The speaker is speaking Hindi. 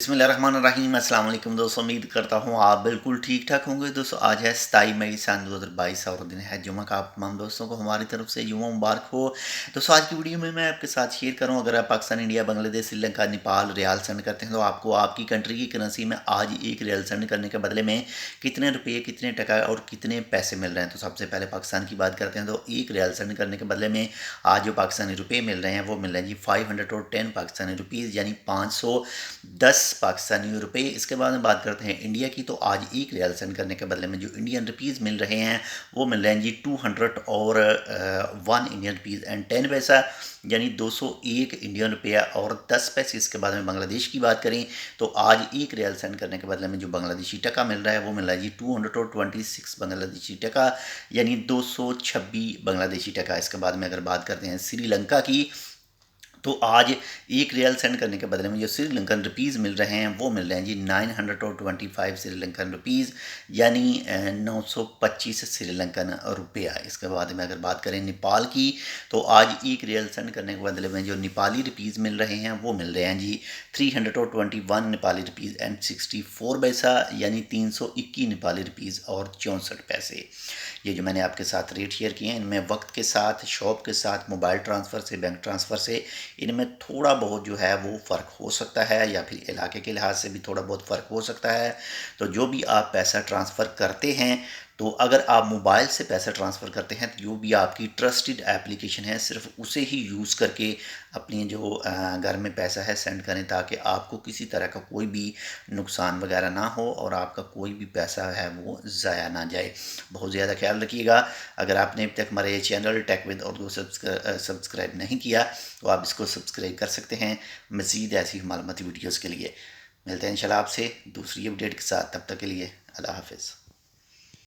बिस्मिल्लाहिर्रहमानिर्रहीम। अस्सलाम वालेकुम दोस्तों, उम्मीद करता हूँ आप बिल्कुल ठीक ठाक होंगे। दोस्तों आज है 27 मई सन 2022 और दिन है जुमा का। आप तमाम दोस्तों को हमारी तरफ से जुमा मुबारक हो। दोस्तों आज की वीडियो में मैं आपके साथ शेयर करूँ, अगर आप पाकिस्तान, इंडिया, बांग्लादेश, श्रीलंका, नेपाल रियाल सेंड करते हैं तो आपको आपकी कंट्री की करेंसी में आज एक रियाल सेंड करने के बदले में कितने रुपये, कितने टका और कितने पैसे मिल रहे हैं। तो सबसे पहले पाकिस्तान की बात करते हैं तो एक रियाल सेंड करने के बदले में आज जो पाकिस्तानी रुपये मिल रहे हैं वो मिल रहे हैं जी 510 पाकिस्तानी रुपीज़, यानी 510 पाकिस्तानी रुपये। इसके बाद में बात करते हैं इंडिया की, तो आज एक रियाल सेंड करने के बदले में जो इंडियन रुपीज़ मिल रहे हैं वो मिल रहे हैं जी 200 और 1 इंडियन रुपीज़ एंड 10 पैसा, यानी 201 इंडियन रुपया और 10 पैसे। इसके बाद में बांग्लादेश की बात करें तो आज एक रियाल सेंड करने के बदले में जो बांग्लादेशी टका मिल रहा है वो मिल रहा है जी 226 बांग्लादेशी टका, यानी 226 बांग्लादेशी टका। इसके बाद में अगर बात करते हैं श्रीलंका की, तो आज एक रियल सेंड करने के बदले में जो श्रीलंकन रुपीज़ मिल रहे हैं वो मिल रहे हैं जी 925 श्रीलंकन रुपीज़, यानी 925 श्रीलंकन रुपया। इसके बाद में अगर बात करें नेपाल की, तो आज एक रियल सेंड करने के बदले में जो नेपाली रुपीज़ मिल रहे हैं वो मिल रहे हैं जी 321 नेपाली रुपीज़ एंड 64 पैसा, यानी 321 नेपाली रुपीज़ और 64 पैसे। ये जो मैंने आपके साथ रेट शेयर किए हैं इनमें वक्त के साथ, शॉप के साथ, मोबाइल ट्रांसफ़र से, बैंक ट्रांसफ़र से इनमें थोड़ा बहुत जो है वो फ़र्क हो सकता है, या फिर इलाके के लिहाज से भी थोड़ा बहुत फ़र्क हो सकता है। तो जो भी आप पैसा ट्रांसफ़र करते हैं, तो अगर आप मोबाइल से पैसा ट्रांसफ़र करते हैं तो जो भी आपकी ट्रस्टेड एप्लीकेशन है सिर्फ उसे ही यूज़ करके अपनी जो घर में पैसा है सेंड करें, ताकि आपको किसी तरह का कोई भी नुकसान वगैरह ना हो और आपका कोई भी पैसा है वो ज़ाया ना जाए। बहुत ज़्यादा ख्याल रखिएगा। अगर आपने अभी तक हमारे channel tech with Urdu subscribe नहीं किया तो आप इसको सब्सक्राइब कर सकते हैं मज़ीद ऐसी मालूमाती वीडियोज़ के लिए। मिलते हैं इंशाल्लाह आपसे दूसरी अपडेट के साथ, तब तक के लिए अल्लाह हाफ़िज़।